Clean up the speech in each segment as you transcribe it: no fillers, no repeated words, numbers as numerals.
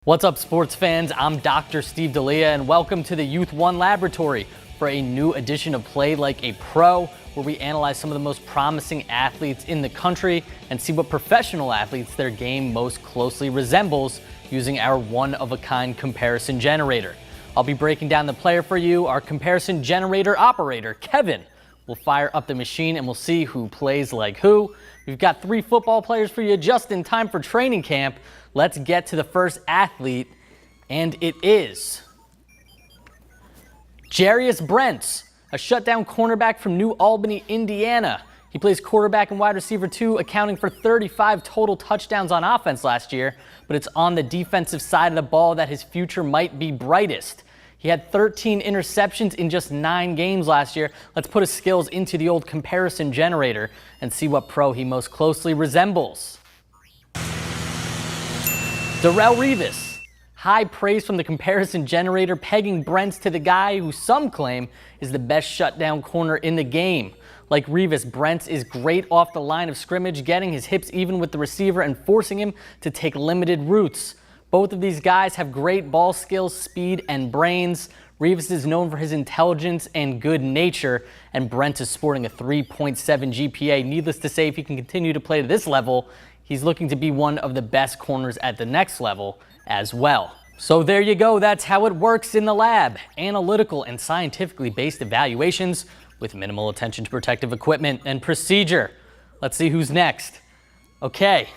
What's up, sports fans? I'm Dr. Steve D'Elia, and welcome to the Youth1 Laboratory for a new edition of Play Like a Pro, where we analyze some of the most promising athletes in the country and see what professional athletes their game most closely resembles using our one-of-a-kind comparison generator. I'll be breaking down the player for you. Our comparison generator operator, Kevin, will fire up the machine and we'll see who plays like who. We've got 3 football players for you just in time for training camp. Let's get to the first athlete, and it is Jarius Brents, a shutdown cornerback from New Albany, Indiana. He plays quarterback and wide receiver too, accounting for 35 total touchdowns on offense last year, but it's on the defensive side of the ball that his future might be brightest. He had 13 interceptions in just 9 games last year. Let's put his skills into the old comparison generator and see what pro he most closely resembles. Darrelle Revis. High praise from the comparison generator, pegging Brents to the guy who some claim is the best shutdown corner in the game. Like Revis, Brents is great off the line of scrimmage, getting his hips even with the receiver and forcing him to take limited routes. Both of these guys have great ball skills, speed, and brains. Revis is known for his intelligence and good nature, and Brent is sporting a 3.7 GPA. Needless to say, if he can continue to play to this level, he's looking to be one of the best corners at the next level as well. So there you go. That's how it works in the lab. Analytical and scientifically based evaluations with minimal attention to protective equipment and procedure. Let's see who's next. Okay.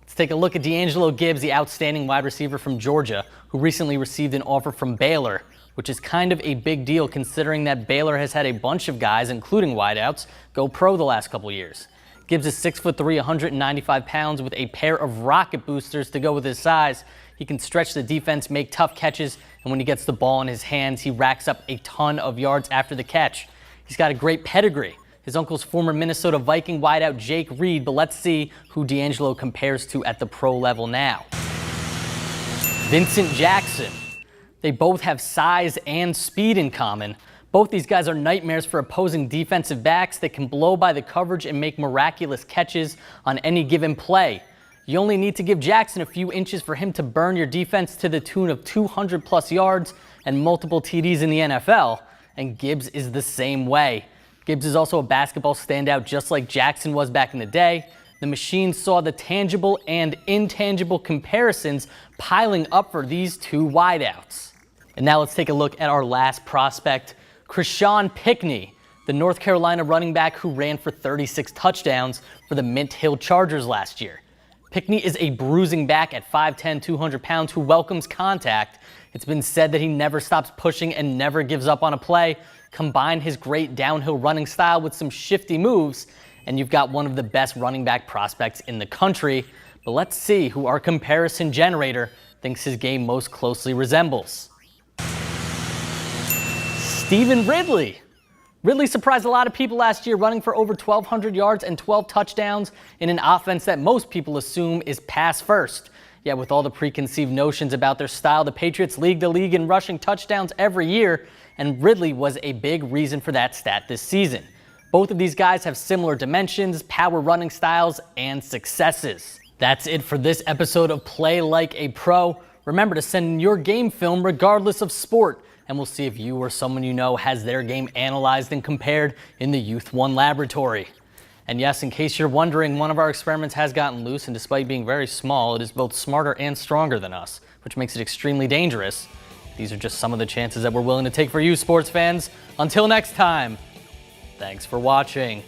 Let's take a look at DeAngelo Gibbs, the outstanding wide receiver from Georgia, who recently received an offer from Baylor, which is kind of a big deal considering that Baylor has had a bunch of guys, including wideouts, go pro the last couple years. Gibbs is 6'3", 195 pounds with a pair of rocket boosters to go with his size. He can stretch the defense, make tough catches, and when he gets the ball in his hands, he racks up a ton of yards after the catch. He's got a great pedigree. His uncle's former Minnesota Viking wideout Jake Reed, but let's see who DeAngelo compares to at the pro level now. Vincent Jackson. They both have size and speed in common. Both these guys are nightmares for opposing defensive backs that can blow by the coverage and make miraculous catches on any given play. You only need to give Jackson a few inches for him to burn your defense to the tune of 200+ yards and multiple TDs in the NFL, and Gibbs is the same way. Gibbs is also a basketball standout just like Jackson was back in the day. The machine saw the tangible and intangible comparisons piling up for these 2 wideouts. And now let's take a look at our last prospect, Chrisean Pickney, the North Carolina running back who ran for 36 touchdowns for the Mint Hill Chargers last year. Pickney is a bruising back at 5'10", 200 pounds who welcomes contact. It's been said that he never stops pushing and never gives up on a play. Combine his great downhill running style with some shifty moves, and you've got one of the best running back prospects in the country. But let's see who our comparison generator thinks his game most closely resembles. Stevan Ridley. Ridley surprised a lot of people last year, running for over 1,200 yards and 12 touchdowns in an offense that most people assume is pass first. Yet with all the preconceived notions about their style, the Patriots lead the league in rushing touchdowns every year, and Ridley was a big reason for that stat this season. Both of these guys have similar dimensions, power running styles, and successes. That's it for this episode of Play Like a Pro. Remember to send in your game film regardless of sport, and we'll see if you or someone you know has their game analyzed and compared in the Youth1 Laboratory. And yes, in case you're wondering, one of our experiments has gotten loose, and despite being very small, it is both smarter and stronger than us, which makes it extremely dangerous. These are just some of the chances that we're willing to take for you, sports fans. Until next time, thanks for watching.